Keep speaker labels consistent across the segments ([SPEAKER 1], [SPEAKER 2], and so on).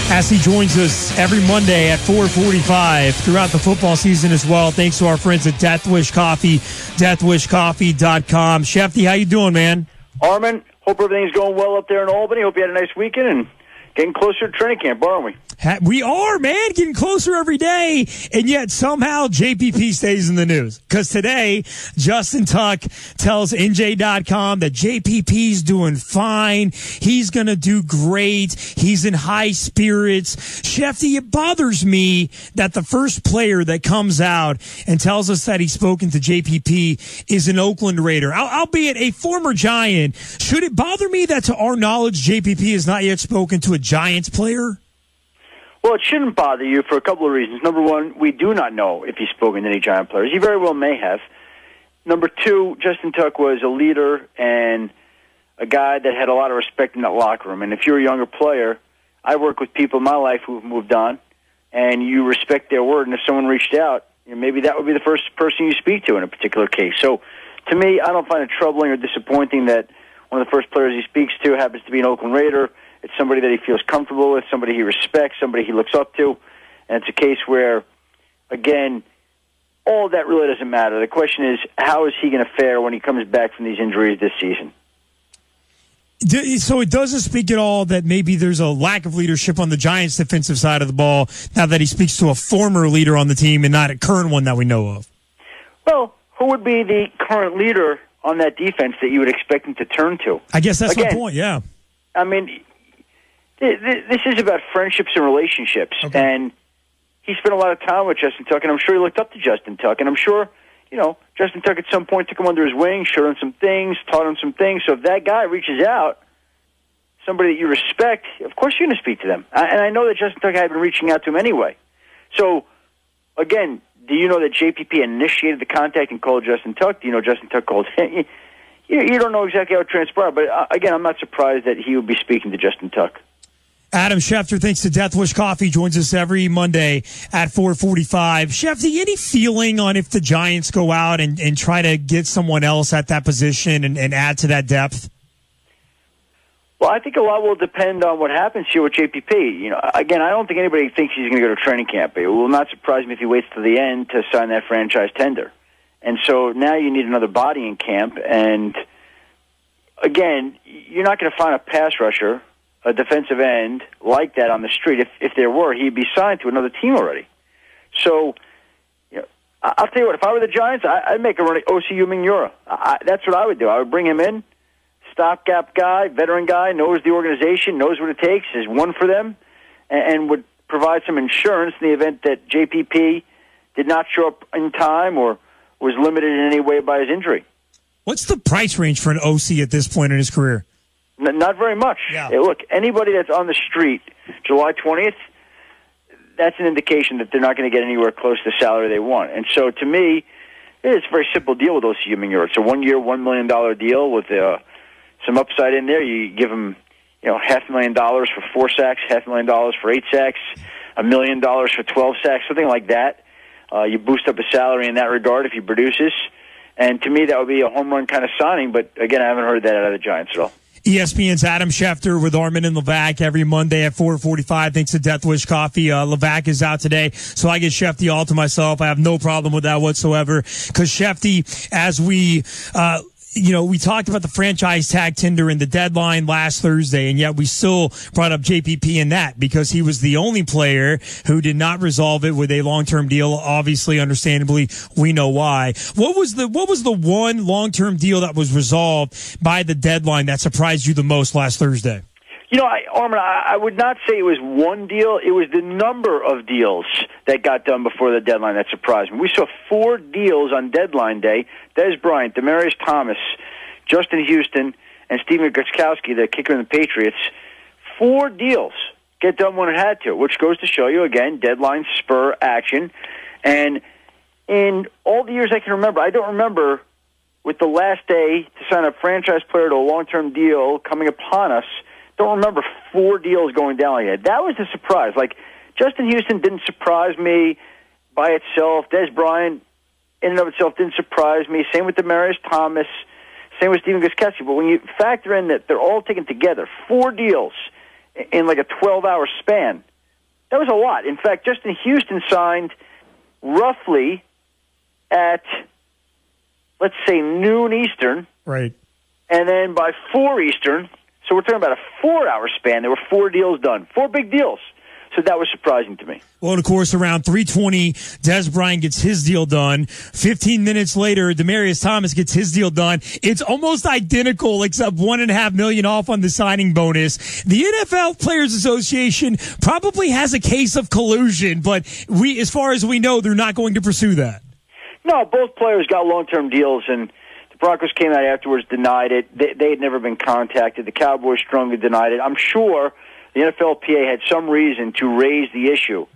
[SPEAKER 1] as he joins us every Monday at 4:45 throughout the football season as well. Thanks to our friends at Death Wish Coffee, deathwishcoffee.com. Shefty, how you doing, man?
[SPEAKER 2] Armen, hope everything's going well up there in Albany. Hope you had a nice weekend and getting closer to training camp, aren't we?
[SPEAKER 1] We are, man, getting closer every day, and yet somehow JPP stays in the news. Because today, Justin Tuck tells NJ.com that JPP's doing fine. He's going to do great. He's in high spirits. Shefty, it bothers me that the first player that comes out and tells us that he's spoken to JPP is an Oakland Raider, albeit a former Giant. Should it bother me that, to our knowledge, JPP has not yet spoken to a Giants player?
[SPEAKER 2] Well, it shouldn't bother you for a couple of reasons. Number one, we do not know if he's spoken to any Giant players. He very well may have. Number two, Justin Tuck was a leader and a guy that had a lot of respect in that locker room. And if you're a younger player, I work with people in my life who've moved on, and you respect their word. And if someone reached out, maybe that would be the first person you speak to in a particular case. So, to me, I don't find it troubling or disappointing that one of the first players he speaks to happens to be an Oakland Raider. It's somebody that he feels comfortable with, somebody he respects, somebody he looks up to. And it's a case where, again, all that really doesn't matter. The question is, how is he going to fare when he comes back from these injuries this season?
[SPEAKER 1] So it doesn't speak at all that maybe there's a lack of leadership on the Giants' defensive side of the ball now that he speaks to a former leader on the team and not a current one that we know of?
[SPEAKER 2] Well, who would be the current leader on that defense that you would expect him to turn to?
[SPEAKER 1] I guess that's my point, yeah.
[SPEAKER 2] I mean, this is about friendships and relationships, and he spent a lot of time with Justin Tuck, and I'm sure he looked up to Justin Tuck, and I'm sure, Justin Tuck at some point took him under his wing, showed him some things, taught him some things. So if that guy reaches out, somebody that you respect, of course you're going to speak to them. And I know that Justin Tuck had been reaching out to him anyway. So, again, do you know that JPP initiated the contact and called Justin Tuck? Do you know Justin Tuck called him? You don't know exactly how it transpired, but again, I'm not surprised that he would be speaking to Justin Tuck.
[SPEAKER 1] Adam Schefter, thanks to Death Wish Coffee, joins us every Monday at 4:45. Shefty, any feeling on if the Giants go out and try to get someone else at that position and add to that depth?
[SPEAKER 2] Well, I think a lot will depend on what happens here with JPP. Again, I don't think anybody thinks he's going to go to training camp. It will not surprise me if he waits to the end to sign that franchise tender. And so now you need another body in camp. And again, you're not going to find a pass rusher, a defensive end like that on the street. If there were, he'd be signed to another team already. So, I'll tell you what, if I were the Giants, I'd make a run at O.C. Umenyiora. That's what I would do. I would bring him in, stopgap guy, veteran guy, knows the organization, knows what it takes, is one for them, and would provide some insurance in the event that JPP did not show up in time or was limited in any way by his injury.
[SPEAKER 1] What's the price range for an OC at this point in his career?
[SPEAKER 2] Not very much.
[SPEAKER 1] Yeah.
[SPEAKER 2] Hey, look, anybody that's on the street July 20th, that's an indication that they're not going to get anywhere close to the salary they want. And so, to me, it's a very simple deal with O.C. Umenyiora. It's a 1-year, $1 million deal with some upside in there. You give him, $500,000 for 4 sacks, $500,000 for 8 sacks, $1 million for 12 sacks, something like that. You boost up his salary in that regard if he produces. And to me, that would be a home run kind of signing. But again, I haven't heard that out of the Giants at all.
[SPEAKER 1] ESPN's Adam Schefter with Armen and Levack every Monday at 4:45. Thanks to Death Wish Coffee. Levack is out today, so I get Shefty all to myself. I have no problem with that whatsoever. Because Shefty, as we we talked about the franchise tag tender and the deadline last Thursday, and yet we still brought up JPP in that because he was the only player who did not resolve it with a long-term deal. Obviously, understandably, we know why. What was the one long-term deal that was resolved by the deadline that surprised you the most last Thursday?
[SPEAKER 2] Armen, I would not say it was one deal. It was the number of deals that got done before the deadline that surprised me. We saw 4 deals on deadline day. Des Bryant, Demaryius Thomas, Justin Houston, and Steven Gostkowski, the kicker in the Patriots. 4 deals get done when it had to, which goes to show you, again, deadline spur action. And in all the years I can remember, I don't remember with the last day to sign a franchise player to a long-term deal coming upon us, don't remember 4 deals going down like that. That was the surprise. Like, Justin Houston didn't surprise me by itself. Des Bryant, in and of itself, didn't surprise me. Same with Demaryius Thomas. Same with Steven Gostkowski. But when you factor in that they're all taken together, 4 deals in like a 12-hour span, That was a lot. In fact, Justin Houston signed roughly at, let's say, noon Eastern.
[SPEAKER 1] Right.
[SPEAKER 2] And then by 4 Eastern, so we're talking about a 4-hour span, there were 4 deals done. 4 big deals. So that was surprising to me.
[SPEAKER 1] Well, and of course, around 3:20, Des Bryant gets his deal done. 15 minutes later, Demaryius Thomas gets his deal done. It's almost identical, except $1.5 million off on the signing bonus. The NFL Players Association probably has a case of collusion, but as far as we know, they're not going to pursue that.
[SPEAKER 2] No, both players got long-term deals, and the Broncos came out afterwards, denied it. They had never been contacted. The Cowboys strongly denied it. I'm sure the NFLPA had some reason to raise the issue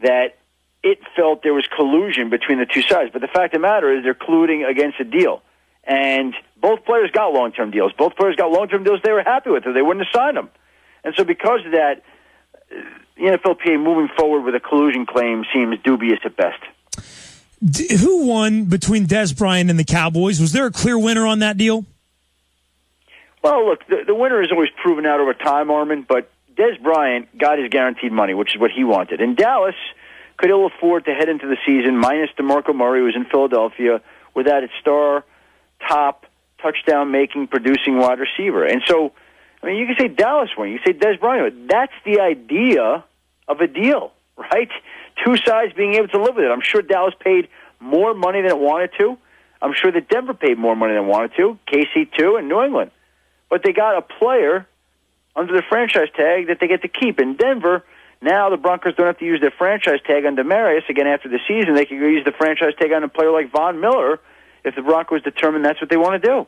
[SPEAKER 2] that it felt there was collusion between the two sides. But the fact of the matter is they're colluding against a deal. And both players got long-term deals. Both players got long-term deals they were happy with, or they wouldn't have signed them. And so because of that, the NFLPA moving forward with a collusion claim seems dubious at best.
[SPEAKER 1] Who won between Des Bryant and the Cowboys? Was there a clear winner on that deal?
[SPEAKER 2] Well, look, the winner is always proven out over time, Armen, but Des Bryant got his guaranteed money, which is what he wanted. And Dallas could ill afford to head into the season minus DeMarco Murray, who was in Philadelphia, without its star, top, touchdown-making, producing wide receiver. And so, I mean, you can say Dallas won, you can say Des Bryant. That's the idea of a deal, right? Two sides being able to live with it. I'm sure Dallas paid more money than it wanted to. I'm sure that Denver paid more money than it wanted to, KC too, and New England. But they got a player under the franchise tag that they get to keep. In Denver, now the Broncos don't have to use their franchise tag on Demaryius. Again, after the season, they can go use the franchise tag on a player like Von Miller if the Broncos determine that's what they want to do.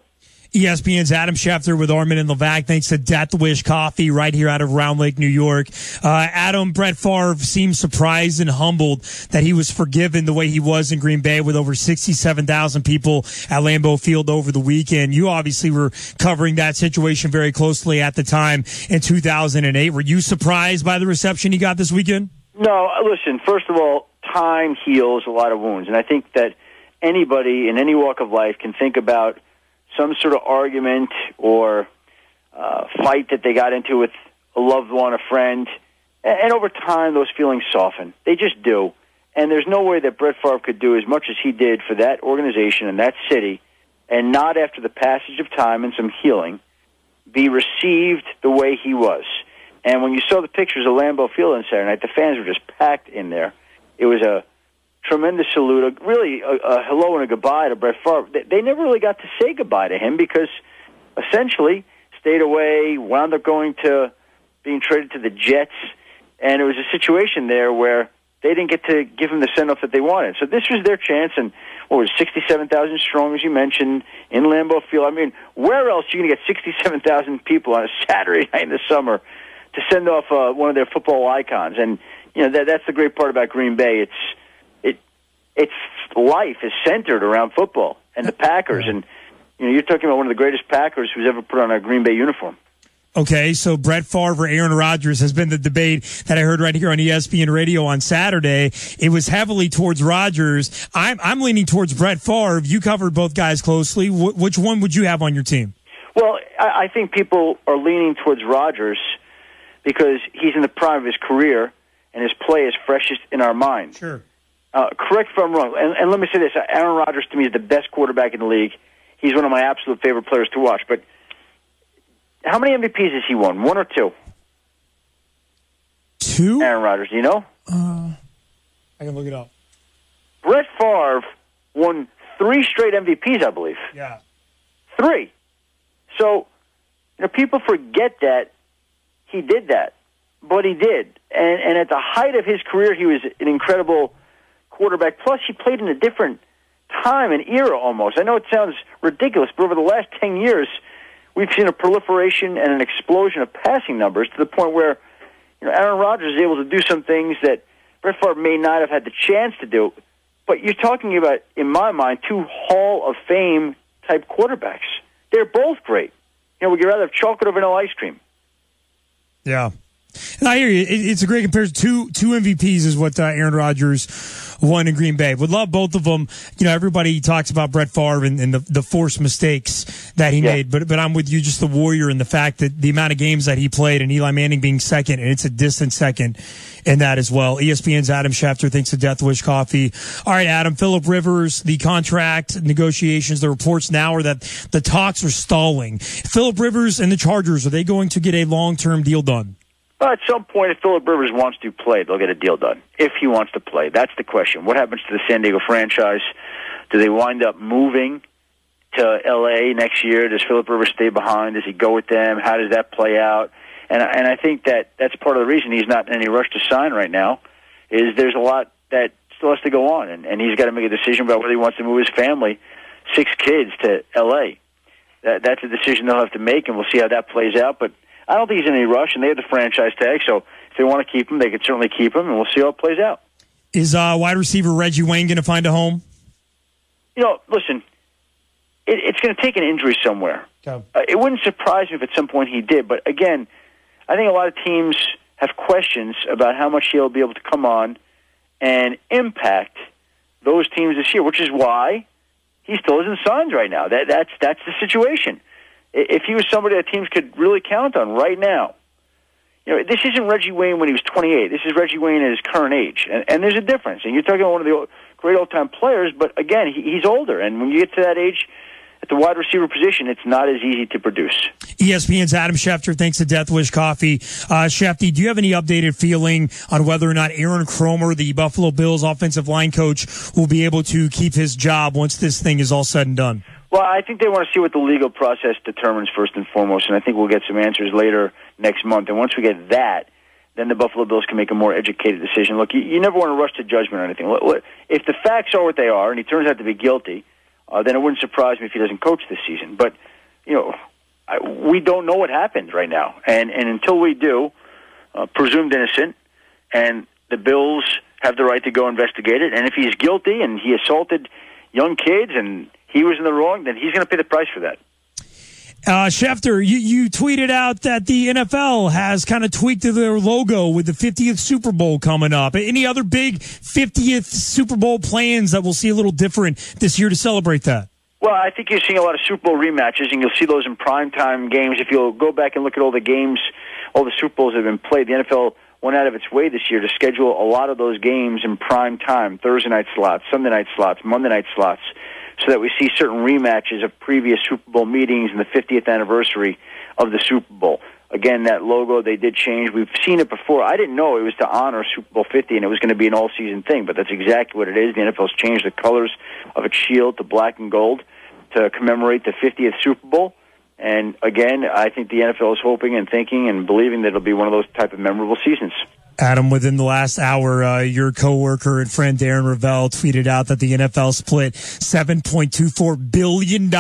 [SPEAKER 1] ESPN's Adam Schefter with Armen and Levack. Thanks to Death Wish Coffee right here out of Round Lake, New York. Adam, Brett Favre seemed surprised and humbled that he was forgiven the way he was in Green Bay with over 67,000 people at Lambeau Field over the weekend. You obviously were covering that situation very closely at the time in 2008. Were you surprised by the reception he got this weekend?
[SPEAKER 2] No, listen, first of all, time heals a lot of wounds. And I think that anybody in any walk of life can think about some sort of argument or fight that they got into with a loved one, a friend, and over time those feelings soften. They just do. And there's no way that Brett Favre could do as much as he did for that organization and that city, and not after the passage of time and some healing, be received the way he was. And when you saw the pictures of Lambeau Field on Saturday night, the fans were just packed in there. It was a tremendous salute, really a hello and a goodbye to Brett Favre. They never really got to say goodbye to him because essentially stayed away, wound up going to being traded to the Jets, and it was a situation there where they didn't get to give him the send-off that they wanted. So this was their chance, and what was 67,000 strong, as you mentioned, in Lambeau Field. I mean, where else are you going to get 67,000 people on a Saturday night in the summer to send off one of their football icons? And you know that's the great part about Green Bay. Its life is centered around football and the Packers. And you know, you're talking about one of the greatest Packers who's ever put on a Green Bay uniform.
[SPEAKER 1] Okay, so Brett Favre or Aaron Rodgers has been the debate that I heard right here on ESPN Radio on Saturday. It was heavily towards Rodgers. I'm leaning towards Brett Favre. You covered both guys closely. Which one would you have on your team?
[SPEAKER 2] Well, I think people are leaning towards Rodgers because he's in the prime of his career and his play is freshest in our mind.
[SPEAKER 1] Sure.
[SPEAKER 2] Correct if I'm wrong. And let me say this. Aaron Rodgers, to me, is the best quarterback in the league. He's one of my absolute favorite players to watch. But how many MVPs has he won? 1 or 2?
[SPEAKER 1] 2?
[SPEAKER 2] Aaron Rodgers, do you know?
[SPEAKER 1] I can look it up.
[SPEAKER 2] Brett Favre won 3 straight MVPs, I believe.
[SPEAKER 1] Yeah.
[SPEAKER 2] 3. So, you know, people forget that he did that. But he did. And at the height of his career, he was an incredible quarterback. Plus, he played in a different time and era almost. I know it sounds ridiculous, but over the last 10 years, we've seen a proliferation and an explosion of passing numbers to the point where, you know, Aaron Rodgers is able to do some things that Brett Favre may not have had the chance to do. But you're talking about, in my mind, 2 Hall of Fame type quarterbacks. They're both great. You know, would you rather have chocolate or vanilla ice cream?
[SPEAKER 1] Yeah. And I hear you. It's a great comparison. Two MVPs is what Aaron Rodgers one in Green Bay. Would love both of them. You know, everybody talks about Brett Favre and the forced mistakes that he made, but I'm with you, just the Warrior and the fact that the amount of games that he played and Eli Manning being second, and it's a distant second in that as well. ESPN's Adam Schefter thinks of Death Wish Coffee. All right, Adam, Phillip Rivers, the contract negotiations, the reports now are that the talks are stalling. Phillip Rivers and the Chargers, are they going to get a long-term deal done?
[SPEAKER 2] Well, at some point, if Phillip Rivers wants to play, they'll get a deal done. If he wants to play, that's the question. What happens to the San Diego franchise? Do they wind up moving to L.A. next year? Does Phillip Rivers stay behind? Does he go with them? How does that play out? And I think that's part of the reason he's not in any rush to sign right now, is there's a lot that still has to go on, and he's got to make a decision about whether he wants to move his family, 6 kids, to L.A. That's a decision they'll have to make, and we'll see how that plays out. But I don't think he's in any rush, and they have the franchise tag, so if they want to keep him, they can certainly keep him, and we'll see how it plays out.
[SPEAKER 1] Is wide receiver Reggie Wayne going to find a home?
[SPEAKER 2] You know, listen, it's going to take an injury somewhere.
[SPEAKER 1] Okay.
[SPEAKER 2] It wouldn't surprise me if at some point he did, but again, I think a lot of teams have questions about how much he'll be able to come on and impact those teams this year, which is why he still isn't signed right now. That's the situation. If he was somebody that teams could really count on right now, you know, this isn't Reggie Wayne when he was 28. This is Reggie Wayne at his current age, and there's a difference. And you're talking about one of the great all-time players, but again, he's older, and when you get to that age, at the wide receiver position, it's not as easy to produce.
[SPEAKER 1] ESPN's Adam Schefter, thanks to Death Wish Coffee. Shefty, do you have any updated feeling on whether or not Aaron Kromer, the Buffalo Bills offensive line coach, will be able to keep his job once this thing is all said and done?
[SPEAKER 2] Well, I think they want to see what the legal process determines first and foremost, and I think we'll get some answers later next month. And once we get that, then the Buffalo Bills can make a more educated decision. Look, you never want to rush to judgment or anything. If the facts are what they are, and he turns out to be guilty, then it wouldn't surprise me if he doesn't coach this season. But, you know, we don't know what happened right now. And until we do, presumed innocent, and the Bills have the right to go investigate it. And if he's guilty and he assaulted young kids and he was in the wrong, then he's going to pay the price for that.
[SPEAKER 1] Schefter, you tweeted out that the NFL has kind of tweaked their logo with the 50th Super Bowl coming up. Any other big 50th Super Bowl plans that we'll see a little different this year to celebrate that?
[SPEAKER 2] Well, I think you're seeing a lot of Super Bowl rematches, and you'll see those in primetime games. If you'll go back and look at all the games, all the Super Bowls that have been played, the NFL went out of its way this year to schedule a lot of those games in prime time, Thursday night slots, Sunday night slots, Monday night slots, so that we see certain rematches of previous Super Bowl meetings and the 50th anniversary of the Super Bowl. Again, that logo, they did change. We've seen it before. I didn't know it was to honor Super Bowl 50 and it was going to be an all-season thing, but that's exactly what it is. The NFL's changed the colors of its shield to black and gold to commemorate the 50th Super Bowl. And again, I think the NFL is hoping and thinking and believing that it'll be one of those type of memorable seasons.
[SPEAKER 1] Adam, within the last hour, your coworker and friend Darren Ravel tweeted out that the NFL split $7.24 billion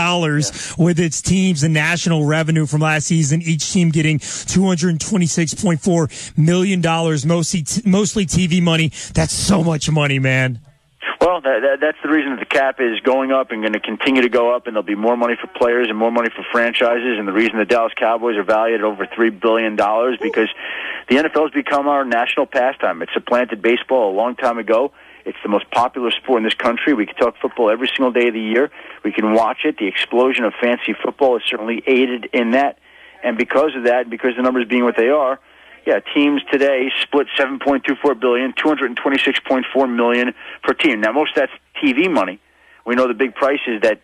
[SPEAKER 1] with its teams and national revenue from last season, each team getting $226.4 million, mostly TV money. That's so much money, man.
[SPEAKER 2] Well, that's the reason that the cap is going up and going to continue to go up, and there'll be more money for players and more money for franchises, and the reason the Dallas Cowboys are valued at over $3 billion because the NFL has become our national pastime. It supplanted baseball a long time ago. It's the most popular sport in this country. We can talk football every single day of the year. We can watch it. The explosion of fantasy football has certainly aided in that, and because of that, because the numbers being what they are, yeah, teams today split $7.24 billion, $226.4 million per team. Now, most of that's TV money. We know the big prices that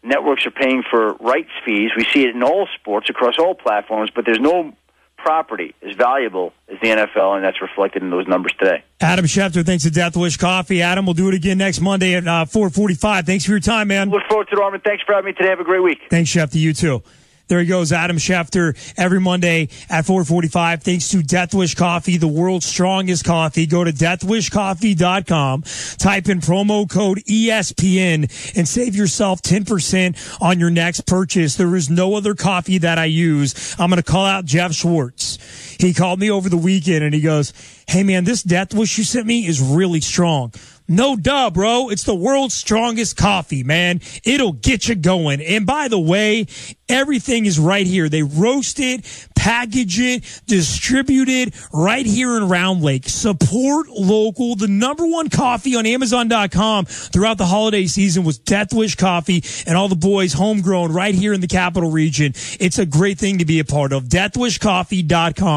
[SPEAKER 2] networks are paying for rights fees. We see it in all sports across all platforms, but there's no property as valuable as the NFL, and that's reflected in those numbers today.
[SPEAKER 1] Adam Schefter, thanks to Death Wish Coffee. Adam, we'll do it again next Monday at 4:45. Thanks for your time, man.
[SPEAKER 2] Look forward to it, Armen. Thanks for having me today. Have a great week.
[SPEAKER 1] Thanks, Schefter. You too. There he goes, Adam Schefter, every Monday at 4:45. Thanks to Death Wish Coffee, the world's strongest coffee. Go to deathwishcoffee.com, type in promo code ESPN, and save yourself 10% on your next purchase. There is no other coffee that I use. I'm going to call out Jeff Schwartz. He called me over the weekend, and he goes, hey, man, this Death Wish you sent me is really strong. No duh, bro. It's the world's strongest coffee, man. It'll get you going. And by the way, everything is right here. They roast it, package it, distribute it right here in Round Lake. Support local. The number one coffee on Amazon.com throughout the holiday season was Death Wish Coffee, and all the boys homegrown right here in the capital region. It's a great thing to be a part of. DeathWishCoffee.com.